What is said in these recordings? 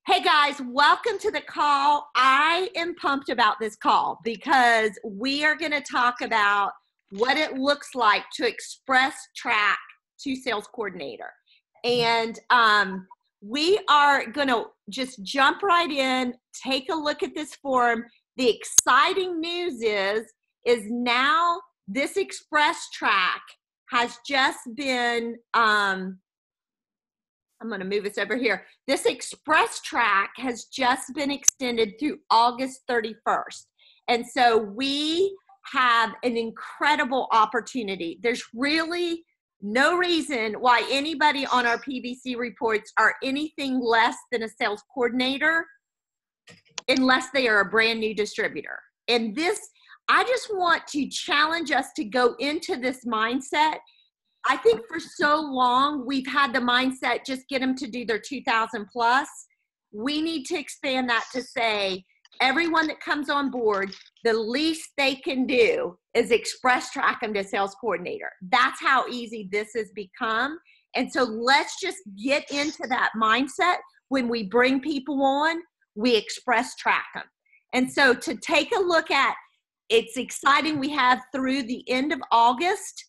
Hey guys, welcome to the call. I am pumped about this call because we are going to talk about what it looks like to express track to sales coordinator. And we are going to just jump right in, take a look at this form. The exciting news is now this express track has just been I'm going to move this over here. This express track has just been extended through August 31st. And so we have an incredible opportunity. There's really no reason why anybody on our PBC reports are anything less than a sales coordinator unless they are a brand new distributor. And this, I just want to challenge us to go into this mindset. I think for so long, we've had the mindset, just get them to do their 2,000 plus. We need to expand that to say, everyone that comes on board, the least they can do is express track them to sales coordinator. That's how easy this has become. And so let's just get into that mindset. When we bring people on, we express track them. And so to take a look at, it's exciting. We have through the end of August.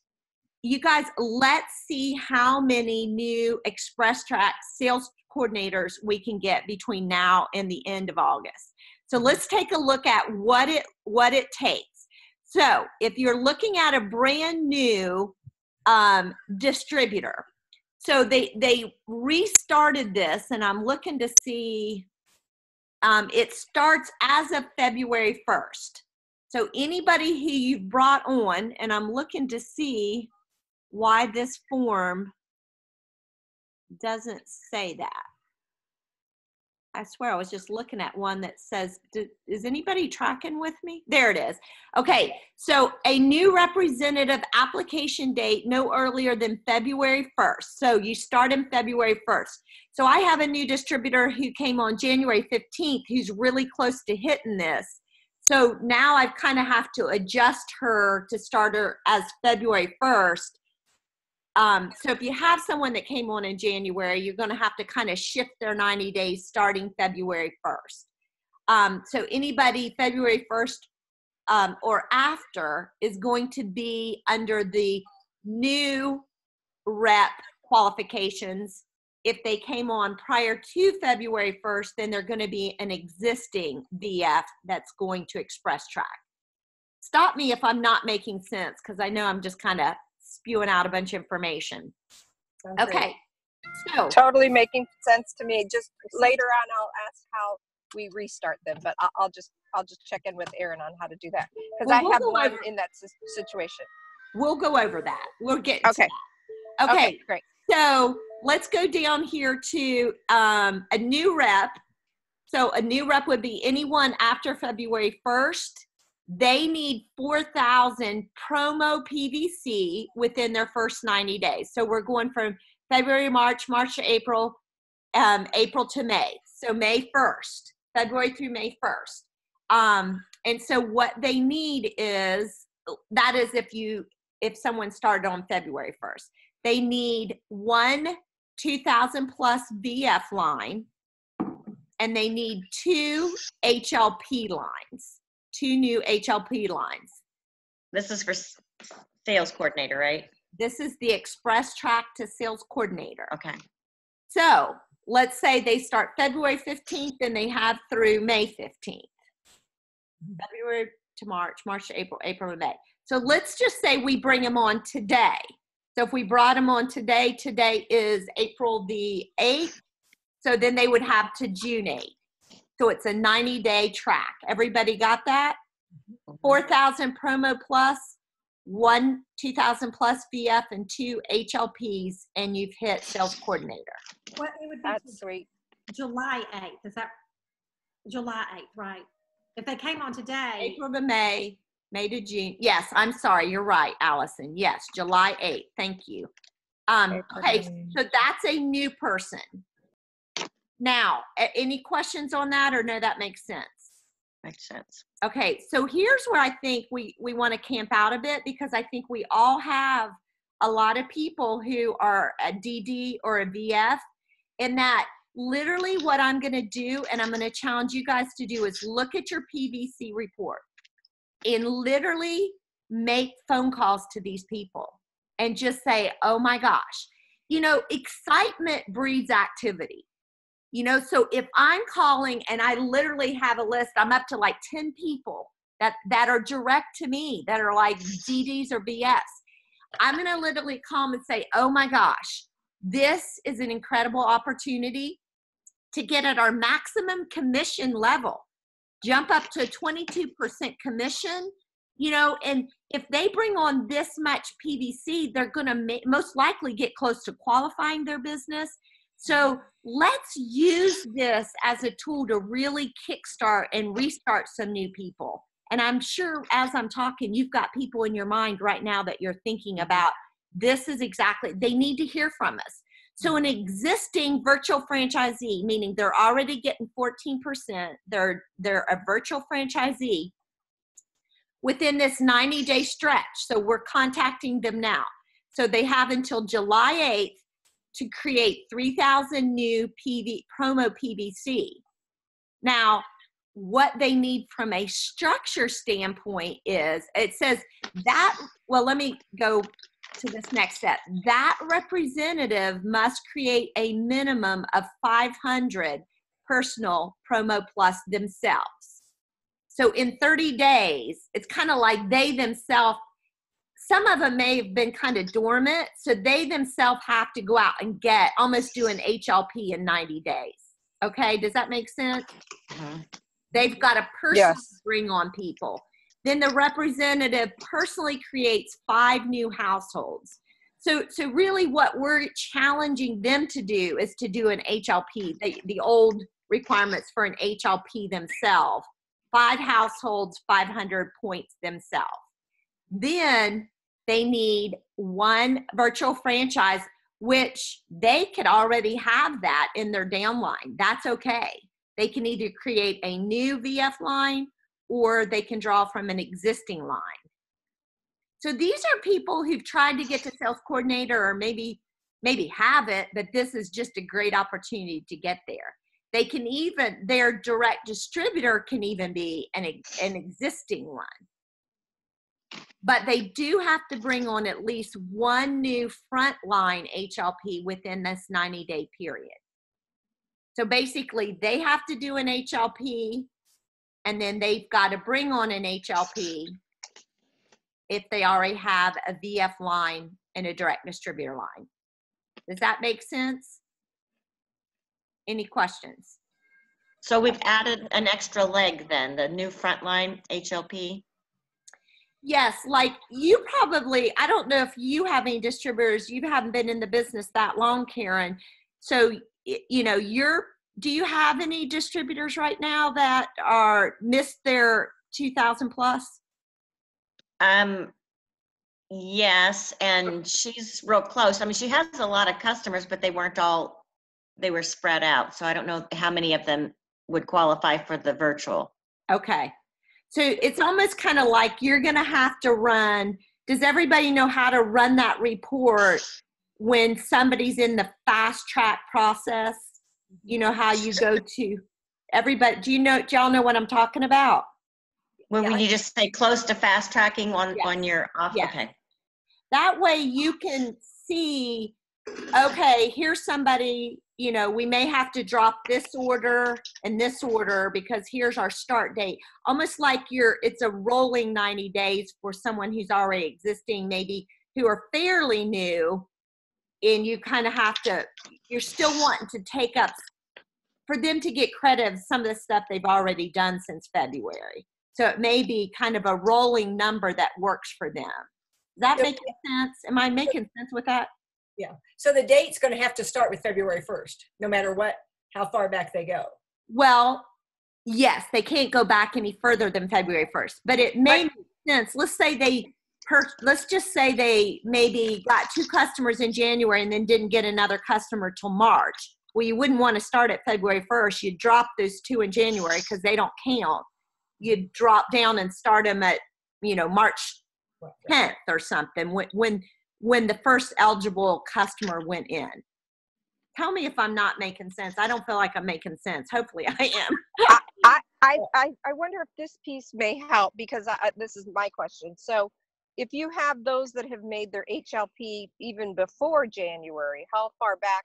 You guys, let's see how many new express track sales coordinators we can get between now and the end of August. So let's take a look at what it takes. So if you're looking at a brand new distributor, so they restarted this, and I'm looking to see, it starts as of February 1st. So anybody who you've brought on, and I'm looking to see why this form doesn't say that. I swear I was just looking at one that says, is anybody tracking with me? There it is. Okay, so a new representative application date no earlier than February 1st. So you start in February 1st. So I have a new distributor who came on January 15th who's really close to hitting this. So now I kind of have to adjust her to start her as February 1st. So if you have someone that came on in January, you're going to have to kind of shift their 90 days starting February 1st. So anybody February 1st or after is going to be under the new rep qualifications. If they came on prior to February 1st, then they're going to be an existing VF that's going to express track. Stop me if I'm not making sense, because I know I'm just kind of spewing out a bunch of information. Okay, so totally making sense to me. Just later on, I'll ask how we restart them, but I'll just check in with Erin on how to do that, because I have one in that situation. We'll go over that. We'll get to that. Okay, great. So let's go down here to a new rep. So a new rep would be anyone after February 1st. They need 4,000 promo PVC within their first 90 days. So we're going from February, March to April, April to May. So May 1st, February through May 1st. And so what they need is, that is if someone started on February 1st, they need one 2,000 plus VF line, and they need 2 HLP lines. 2 new HLP lines. This is for sales coordinator, right? This is the express track to sales coordinator. Okay. So let's say they start February 15th and they have through May 15th. February to March, March to April, April to May. So let's just say we bring them on today. So if we brought them on today, today is April the 8th. So then they would have to June 8th. So it's a 90-day track. Everybody got that? 4,000 promo plus, 1 2,000 plus VF, and 2 HLPs, and you've hit sales coordinator. Well, it would be That's sweet. July 8th. Is that July 8th, right? If they came on today. April to May, May to June. Yes, I'm sorry. You're right, Allison. Yes, July 8th. Thank you. Okay, so that's a new person. Now, any questions on that, or no, that makes sense? Makes sense. Okay, so here's where I think we want to camp out a bit, because I think we all have a lot of people who are a DD or a VF, in that literally what I'm going to do, and I'm going to challenge you guys to do, is look at your PVC report and literally make phone calls to these people and just say, oh my gosh, you know, excitement breeds activity. You know, so if I'm calling and I literally have a list, I'm up to like 10 people that are direct to me, that are like DDs or BS. I'm going to literally call them and say, oh my gosh, this is an incredible opportunity to get at our maximum commission level, jump up to 22% commission, you know, and if they bring on this much PVC, they're going to most likely get close to qualifying their business. So let's use this as a tool to really kickstart and restart some new people. And I'm sure as I'm talking, you've got people in your mind right now that you're thinking about, this is exactly, they need to hear from us. So an existing virtual franchisee, meaning they're already getting 14%, they're a virtual franchisee within this 90-day stretch. So we're contacting them now. So they have until July 8th to create 3,000 new promo PVC. Now, what they need from a structure standpoint is, it says that, well, let me go to this next step. That representative must create a minimum of 500 personal promo plus themselves. So in 30 days, it's kind of like they themselves, some of them may have been kind of dormant, so they themselves have to go out and almost do an HLP in 90 days. Okay, does that make sense? Mm-hmm. They've got to personally bring on people. Then the representative personally creates 5 new households. So really what we're challenging them to do is to do an HLP, the old requirements for an HLP themselves, 5 households, 500 points themselves. Then they need 1 virtual franchise, which they could already have that in their downline. That's okay. They can either create a new VF line or they can draw from an existing line. So these are people who've tried to get to sales coordinator or maybe have it, but this is just a great opportunity to get there. They can even, their direct distributor can even be an existing one. But they do have to bring on at least 1 new frontline HLP within this 90-day period. So basically, they have to do an HLP, and then they've got to bring on an HLP if they already have a VF line and a direct distributor line. Does that make sense? Any questions? So we've added an extra leg then, the new frontline HLP? Yes, like you probably, I don't know if you have any distributors, you haven't been in the business that long, Karen. So, you know, do you have any distributors right now that missed their 2,000 plus? Yes, and she's real close. I mean, she has a lot of customers, but they were spread out. So I don't know how many of them would qualify for the virtual. Okay. So it's almost kind of like you're going to have to run. Does everybody know how to run that report when somebody's in the fast track process? You know how you go to everybody. Do y'all know what I'm talking about? When you just say close to fast tracking on your off. Yeah. Okay. That way you can see, okay, here's somebody, you know, we may have to drop this order and this order because here's our start date. Almost like it's a rolling 90 days for someone who's already existing, maybe who are fairly new, and you kind of have to, you're still wanting to take up, for them to get credit of some of the stuff they've already done since February. So it may be kind of a rolling number that works for them. Does that make sense? Am I making sense with that? Yeah. So the date's going to have to start with February 1st, no matter how far back they go. Well, yes, they can't go back any further than February 1st, but it may make sense. Let's just say they maybe got 2 customers in January and then didn't get another customer till March. Well, you wouldn't want to start at February 1st. You'd drop those 2 in January because they don't count. You'd drop down and start them at, March 10th or something when the first eligible customer went in. Tell me if I'm not making sense. I don't feel like I'm making sense. Hopefully I am. I wonder if this piece may help, because this is my question. So if you have those that have made their HLP even before January, how far back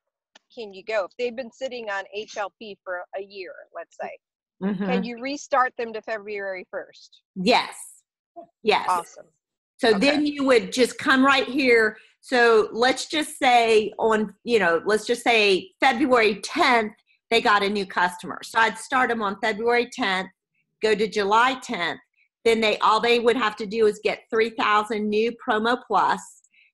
can you go? If they've been sitting on HLP for a year, let's say, can you restart them to February 1st? Yes. Yes. Awesome. So then you would just come right here. So let's just say let's just say February 10th, they got a new customer. So I'd start them on February 10th, go to July 10th. Then all they would have to do is get 3,000 new Promo Plus.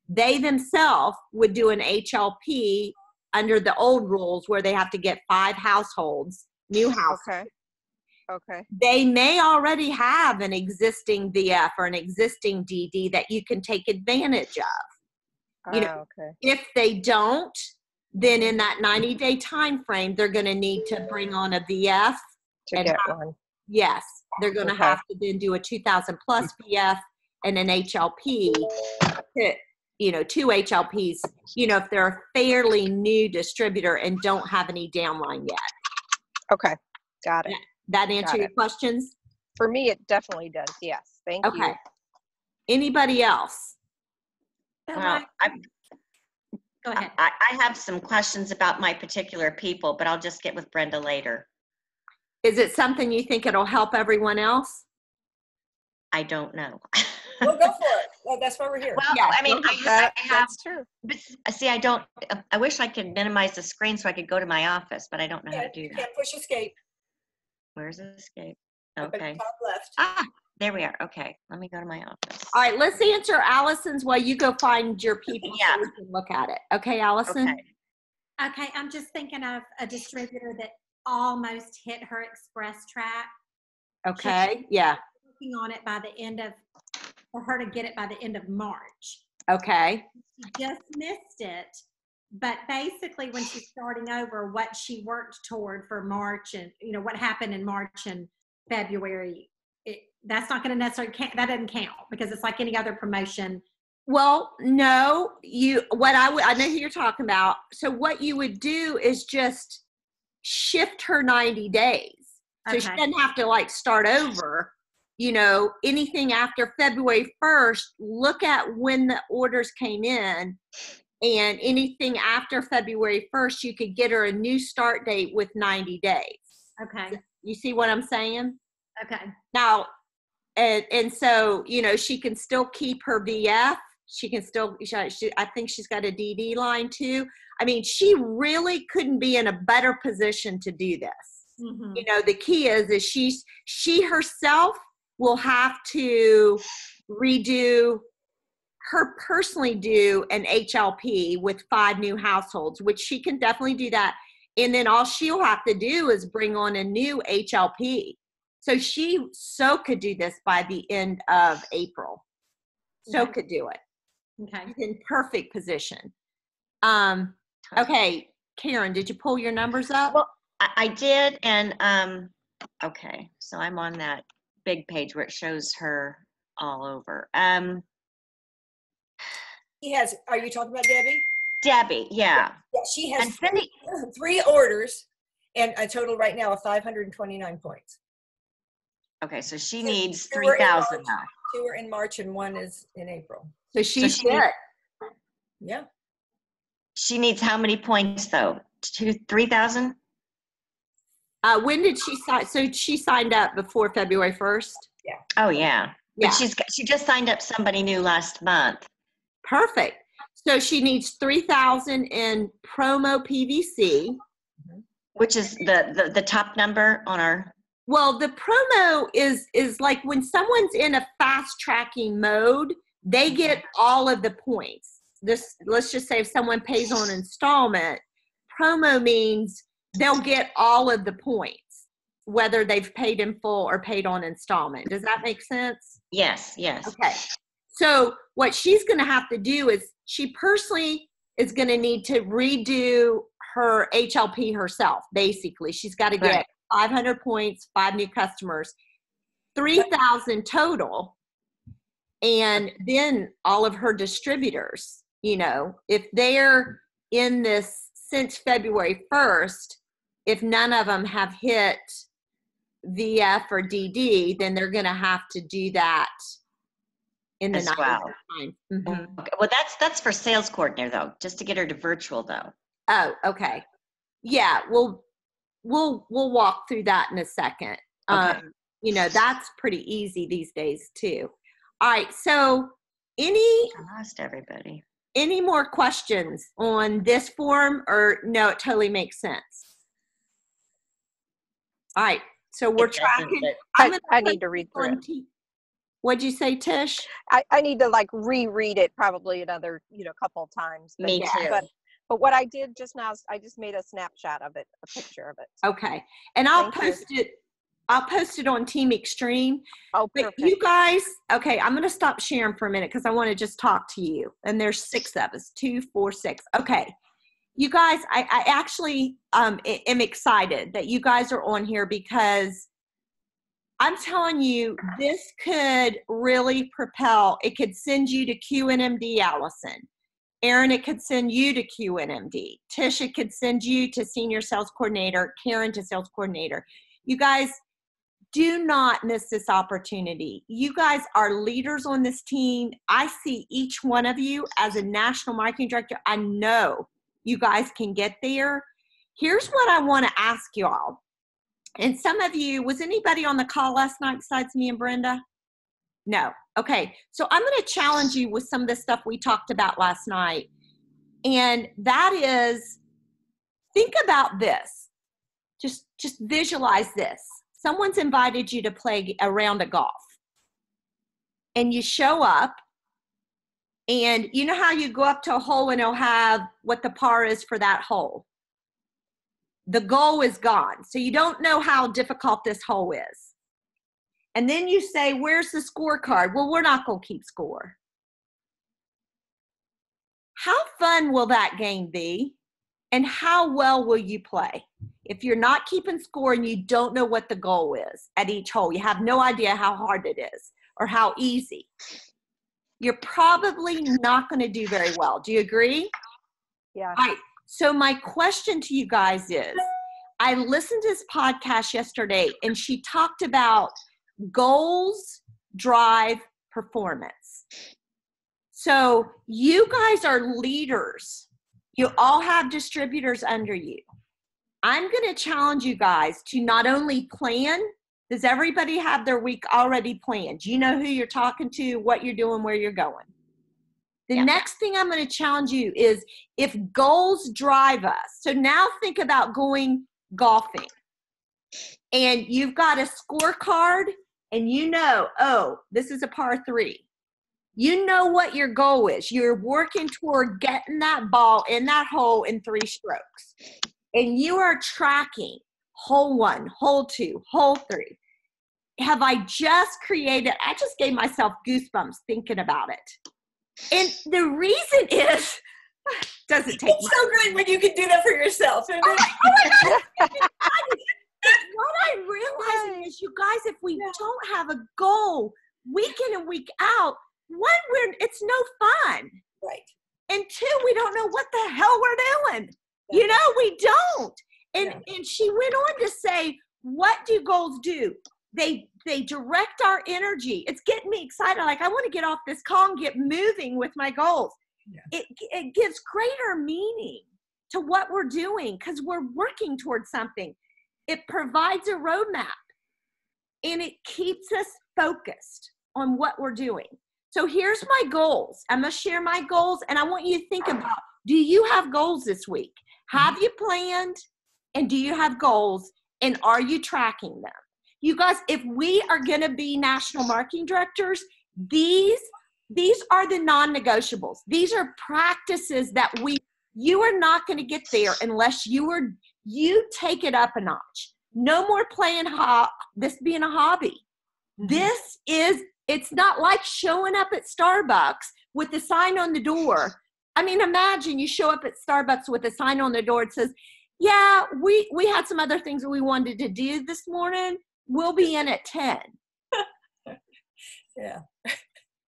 They themselves would do an HLP under the old rules where they have to get 5 households, new households. Okay. They may already have an existing VF or an existing DD that you can take advantage of. If they don't, then in that 90-day time frame, they're going to need to bring on a VF to get one. Yes, they're going to have to then do a 2,000 plus VF and an HLP. Two HLPs. If they're a fairly new distributor and don't have any downline yet. Okay, got it. That answer your questions? For me, it definitely does. Yes. Thank you. Okay. Anybody else? Well, Go ahead. I have some questions about my particular people, but I'll just get with Brenda later. Is it something you think it'll help everyone else? I don't know. Well, go for it. Well, that's why we're here. Well, Yeah, I mean, I have, that's true. but see, I wish I could minimize the screen so I could go to my office, but I don't know how to do You that. can't push escape. Where's escape? Up at the Okay. top left. Ah, there we are. Okay, let me go to my office. All right, let's answer Allison's while you go find your people Yeah. so we can look at it. Okay, Allison? Okay. Okay, I'm just thinking of a distributor that almost hit her express track. Okay, yeah. Working on it by the end of, for her to get it by the end of March. Okay. She just missed it. But basically, when she's starting over, what she worked toward for March and, what happened in March and February, that's not going to necessarily count. That doesn't count because it's like any other promotion. Well, no, I know who you're talking about. So what you would do is just shift her 90 days. So she doesn't have to start over. Anything after February 1st, look at when the orders came in, and anything after February 1st, you could get her a new start date with 90 days. Okay. You see what I'm saying? Okay. Now, and so, she can still keep her VF. She can still, I think she's got a DD line too. I mean, she really couldn't be in a better position to do this. Mm-hmm. The key is she herself will have to personally do an HLP with 5 new households, which she can definitely do that. And then all she'll have to do is bring on a new HLP. So she could do this by the end of April. Could do it. Okay. She's in perfect position. Okay, Karen, did you pull your numbers up? Well, I did, and okay, so I'm on that big page where it shows her all over. Are you talking about Debbie? Debbie, yeah. Yeah, she has And Cindy, 3 orders and a total right now of 529 points. okay, so she So needs 2 are in 3,000 March, now. 2 are in March and 1 is in April. So she's she needs- good. Yeah. She needs how many points though? 3,000? When did she sign? So she signed up before February 1st? Oh yeah. Yeah. But she just signed up somebody new last month. Perfect. So she needs 3,000 in promo PVC. Which is the top number on our. Well, the promo is like when someone's in a fast tracking mode, they get all of the points. Let's just say if someone pays on installment, promo means they'll get all of the points, whether they've paid in full or paid on installment. Does that make sense? Yes. Okay. So what she's going to have to do is she personally is going to need to redo her HLP herself. Basically, she's got to get 500 points, 5 new customers, 3,000 total. And then all of her distributors, if they're in this since February 1st, if none of them have hit VF or DD, then they're going to have to do that in the As 90 well. time. Mhm. Okay. Well, that's for sales coordinator though, just to get her to virtual though. Oh, okay. Yeah, we'll walk through that in a second. Okay. You know, that's pretty easy these days too. All right, so I lost everybody. any more questions on this form, or no, it totally makes sense? All right, so we're It doesn't, tracking. but- I'm gonna I put need to read through it. What'd you say, Tish? I need to like reread it probably another, couple of times. But Me yeah, too. But what I did just now is I just made a snapshot of it, a picture of it. Okay, and I'll Thank you. post it. I'll post it on Team Extreme. Oh, But perfect. you guys, okay, I'm going to stop sharing for a minute because I want to just talk to you. And there's 6 of us, 2, 4, 6. Okay. You guys, I actually am excited that you guys are on here because I'm telling you, this could really propel. It could send you to QNMD, Allison. Erin, it could send you to QNMD. Tish, it could send you to senior sales coordinator. Karen to sales coordinator. You guys, do not miss this opportunity. You guys are leaders on this team. I see each one of you as a national marketing director. I know you guys can get there. Here's what I want to ask y'all. And some of you, was anybody on the call last night besides me and Brenda? No. Okay. So I'm going to challenge you with some of the stuff we talked about last night. And that is, think about this. Just visualize this. Someone's invited you to play a round of golf. And you show up, and you know how you go up to a hole and it'll have what the par is for that hole. The goal is gone. So you don't know how difficult this hole is. And then you say, where's the scorecard? Well, we're not going to keep score. How fun will that game be? And how well will you play? If you're not keeping score and you don't know what the goal is at each hole, you have no idea how hard it is or how easy, you're probably not going to do very well. Do you agree? Yeah. All right. So my question to you guys is, I listened to this podcast yesterday and she talked about goals drive performance. So you guys are leaders. You all have distributors under you. I'm going to challenge you guys to not only plan. Does everybody have their week already planned? Do you know who you're talking to, what you're doing, where you're going? The next thing I'm going to challenge you is if goals drive us. So now think about going golfing. And you've got a scorecard and you know, oh, this is a par 3. You know what your goal is. You're working toward getting that ball in that hole in 3 strokes. And you are tracking hole 1, hole 2, hole 3. Have I just created, I just gave myself goosebumps thinking about it. And the reason is, doesn't take It's much. so great when you can do that for yourself. Isn't it? Oh my God. What I'm realizing is, you guys, if we don't have a goal week in and week out, 1, it's no fun. Right. And 2, we don't know what the hell we're doing. You know, we don't. And she went on to say, what do goals do? They direct our energy. It's getting me excited. Like, I want to get off this call and get moving with my goals. Yeah. It gives greater meaning to what we're doing because we're working towards something. It provides a roadmap and it keeps us focused on what we're doing. So here's my goals. I'm going to share my goals, and I want you to think about, do you have goals this week? Have you planned, and do you have goals, and are you tracking them? You guys, if we are going to be national marketing directors, these are the non-negotiables. These are practices that you are not going to get there unless you take it up a notch. No more playing this being a hobby. Mm-hmm. It's not like showing up at Starbucks with the sign on the door. I mean, imagine you show up at Starbucks with a sign on the door that says, yeah, we had some other things that we wanted to do this morning. We'll be in at 10. Yeah.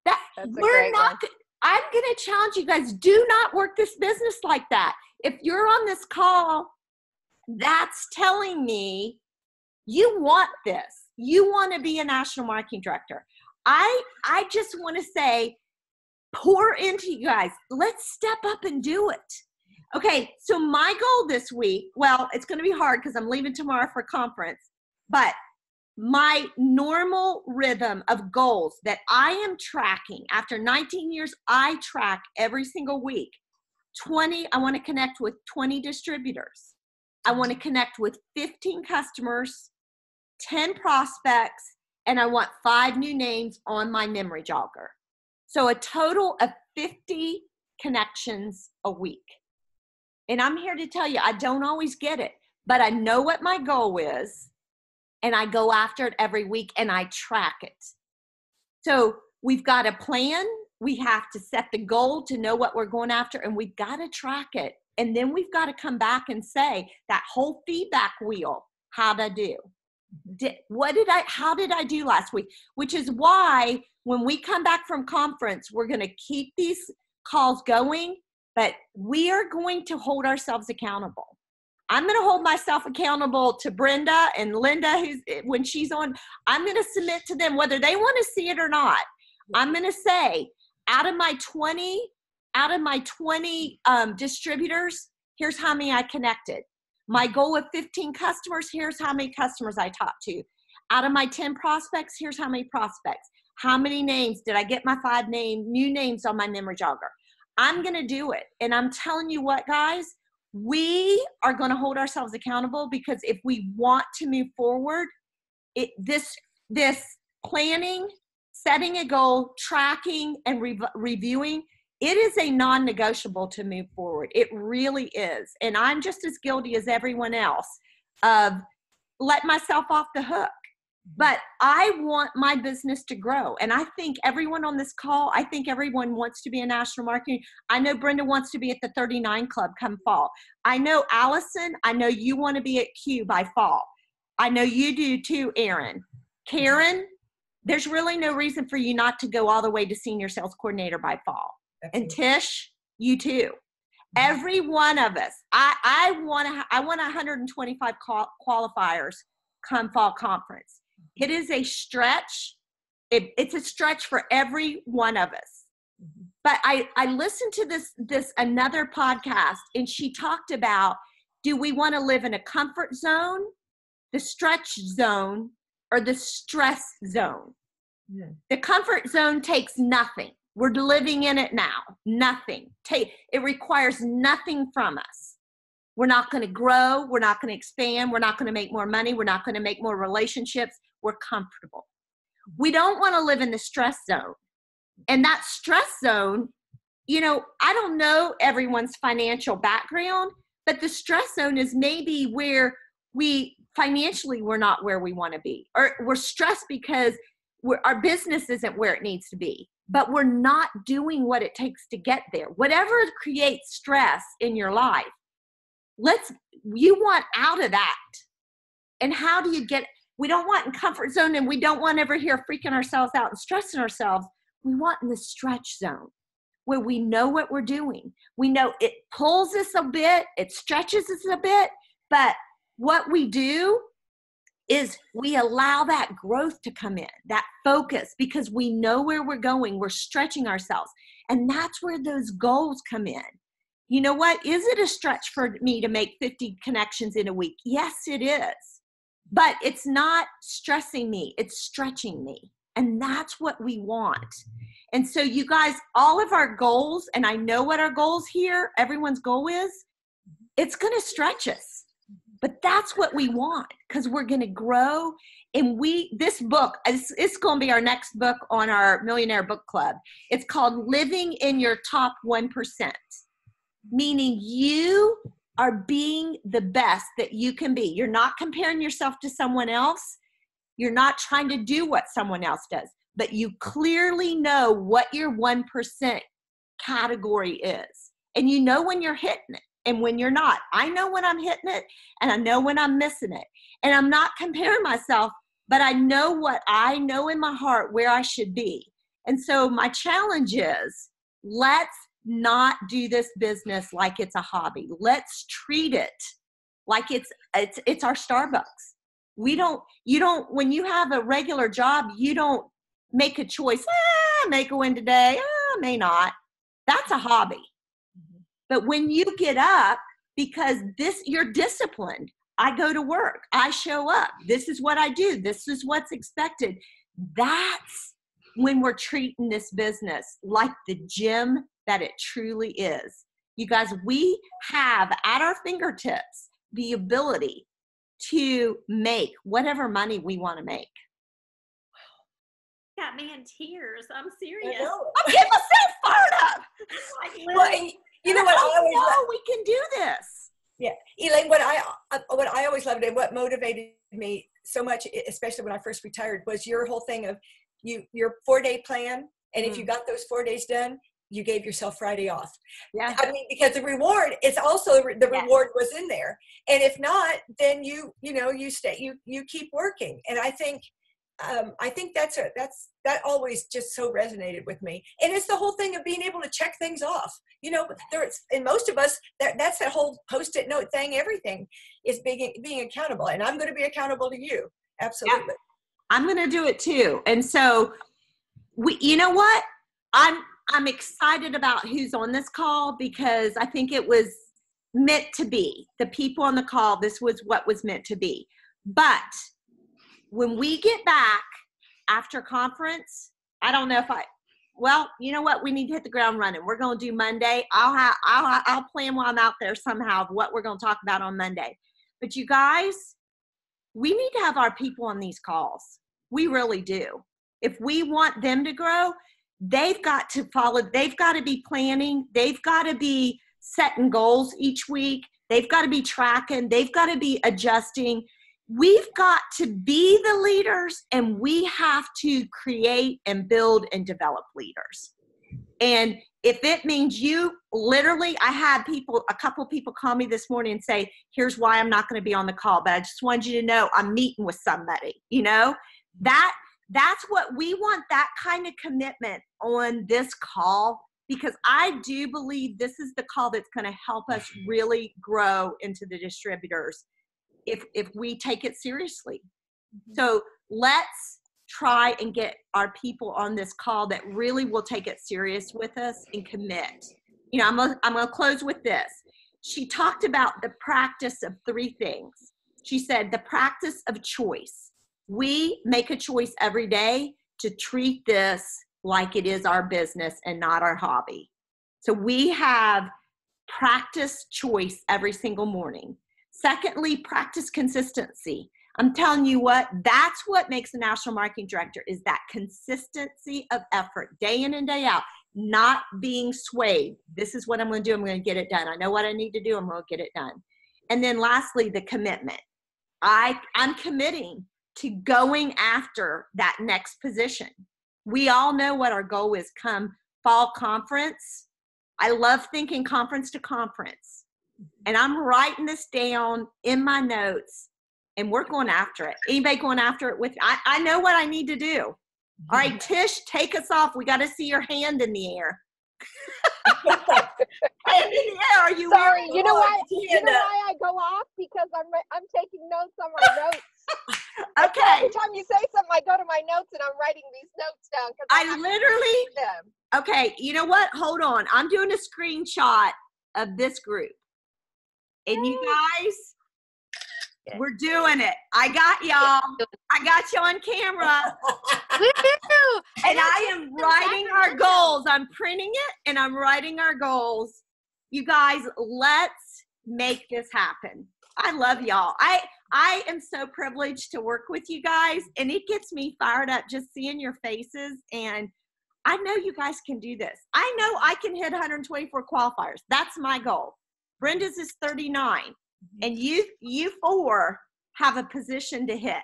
That's a great one. I'm going to challenge you guys, do not work this business like that. if you're on this call, that's telling me you want this. You want to be a national marketing director. I just want to say, pour into you guys. Let's step up and do it. Okay, so my goal this week, well, it's going to be hard because I'm leaving tomorrow for a conference, but my normal rhythm of goals that I am tracking after 19 years, I track every single week. I want to connect with 20 distributors. I want to connect with 15 customers, 10 prospects, and I want 5 new names on my memory jogger. So a total of 50 connections a week. And I'm here to tell you, I don't always get it, but I know what my goal is, and I go after it every week, and I track it. So we've got a plan. We have to set the goal to know what we're going after, and we've got to track it. And then we've got to come back and say, that whole feedback wheel, how'd I do? How did I do last week? Which is why when we come back from conference, we're going to keep these calls going, but we are going to hold ourselves accountable. I'm going to hold myself accountable to Brenda and Linda, when she's on. I'm going to submit to them whether they want to see it or not. I'm going to say, out of my 20 distributors, here's how many I connected. My goal of 15 customers, here's how many customers I talked to. Out of my 10 prospects, here's how many prospects. How many names did I get? My 5 new names on my memory jogger. I'm going to do it. And I'm telling you what, guys, we are going to hold ourselves accountable, because if we want to move forward, this planning, setting a goal, tracking, and reviewing, it is a non-negotiable to move forward. It really is. And I'm just as guilty as everyone else of letting myself off the hook. But I want my business to grow. And I think everyone on this call, I think everyone wants to be a national marketing. I know Brenda wants to be at the 39 Club come fall. I know Allison, I know you want to be at Q by fall. I know you do too, Erin. Karen, there's really no reason for you not to go all the way to senior sales coordinator by fall. Absolutely. And Tish, you too. Every one of us. I want 125 qualifiers come fall conference. It is a stretch. It's a stretch for every one of us. But I listened to this another podcast, and she talked about, do we want to live in a comfort zone, the stretch zone, or the stress zone? Yeah. The comfort zone takes nothing. We're living in it now. Nothing. It requires nothing from us. We're not going to grow. We're not going to expand. We're not going to make more money. We're not going to make more relationships. We're comfortable. We don't want to live in the stress zone. And that stress zone, I don't know everyone's financial background, but the stress zone is maybe where we're not where we want to be. Or we're stressed because our business isn't where it needs to be. But we're not doing what it takes to get there. Whatever creates stress in your life, you want out of that. And how do you we don't want in comfort zone, and we don't want ever here freaking ourselves out and stressing ourselves. We want in the stretch zone where we know what we're doing. We know it pulls us a bit, it stretches us a bit, but what we do is we allow that growth to come in, that focus, because we know where we're going. We're stretching ourselves. And that's where those goals come in. You know what? Is it a stretch for me to make 50 connections in a week? Yes, it is. But it's not stressing me. It's stretching me. And that's what we want. And so you guys, all of our goals, and I know what our goals here, everyone's goal is, it's going to stretch us. But that's what we want, because we're going to grow. And this book, it's going to be our next book on our Millionaire Book Club. It's called Living in Your Top 1%, meaning you are being the best that you can be. You're not comparing yourself to someone else. You're not trying to do what someone else does, but you clearly know what your 1% category is. And you know when you're hitting it. And when you're not. I know when I'm hitting it, and I know when I'm missing it. And I'm not comparing myself, but I know what I know in my heart where I should be. And so my challenge is, let's not do this business like it's a hobby. Let's treat it like it's our Starbucks. You don't, when you have a regular job, you don't make a choice. May go in today, may not. That's a hobby. But when you get up, because you're disciplined. I go to work. I show up. This is what I do. This is what's expected. That's when we're treating this business like the gym that it truly is. You guys, we have at our fingertips the ability to make whatever money we want to make. Got me in tears. I'm I serious. know. I'm getting myself fired up. Like, Well, and you know what I always love, we can do this. yeah, Elaine, what I always loved and what motivated me so much, especially when I first retired, was your whole thing of your 4-day plan. And if you got those 4 days done, you gave yourself Friday off. Yeah. I mean, because the reward, it's also the reward was in there. And if not, then you keep working. And I think that always just so resonated with me. And it's the whole thing of being able to check things off. And most of us, that's that whole Post-it note thing. Everything is being accountable, and I'm going to be accountable to you. Absolutely. Yeah. I'm going to do it too. And so you know what? I'm excited about who's on this call, because I think it was meant to be. The people on the call, this was what was meant to be. But when we get back after conference, I don't know if well, you know what? We need to hit the ground running. We're going to do Monday. I'll plan while I'm out there somehow of what we're going to talk about on Monday. But you guys, we need to have our people on these calls. We really do. If we want them to grow, they've got to follow. They've got to be planning. They've got to be setting goals each week. They've got to be tracking. They've got to be adjusting. We've got to be the leaders, and we have to create and build and develop leaders. And if it means I had a couple of people call me this morning and say, here's why I'm not going to be on the call, but I just wanted you to know I'm meeting with somebody, that's what we want, that kind of commitment on this call, because I do believe this is the call that's going to help us really grow into the distributors if we take it seriously. So let's try and get our people on this call that really will take it serious with us and commit. I'm going to close with this. She talked about the practice of 3 things. She said the practice of choice. We make a choice every day to treat this like it is our business and not our hobby. So we have practice choice every single morning. Secondly, practice consistency. I'm telling you what, that's what makes a national marketing director, is that consistency of effort, day in and day out, not being swayed. This is what I'm going to do. I'm going to get it done. I know what I need to do. I'm going to get it done. And then lastly, the commitment. I'm committing to going after that next position. We all know what our goal is come fall conference. I love thinking conference to conference. And I'm writing this down in my notes, and we're going after it. Anybody going after it with me? I know what I need to do. All right, Tish, take us off. We got to see your hand in the air. Hand in the air. Are you Sorry, wearing you know why? one? You know why I go off? Because I'm taking notes on my notes. Okay. Every time you say something, I go to my notes and I'm writing these notes down. I literally. Them. Okay, you know what? Hold on. I'm doing a screenshot of this group. And you guys, we're doing it. I got y'all. I got you on camera. And I am writing our goals. I'm printing it and I'm writing our goals. You guys, let's make this happen. I love y'all. I am so privileged to work with you guys, and it gets me fired up just seeing your faces. And I know you guys can do this. I know I can hit 124 qualifiers. That's my goal. Brenda's is 39, and you 4 have a position to hit.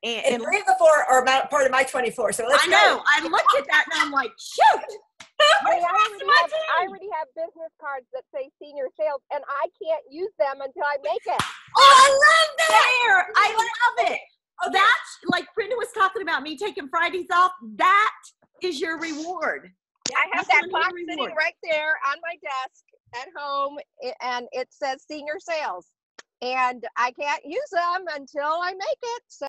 And 3 of the 4 are part of my 24. So let's I know. go. I looked at that and I'm like, shoot. Hey, I already have business cards that say senior sales, and I can't use them until I make it. Oh, I love that. I love it. Okay. That's like Brenda was talking about me taking Fridays off. That is your reward. I have That's that one of clock your sitting rewards. right there on my desk at home, and it says senior sales. And I can't use them until I make it. So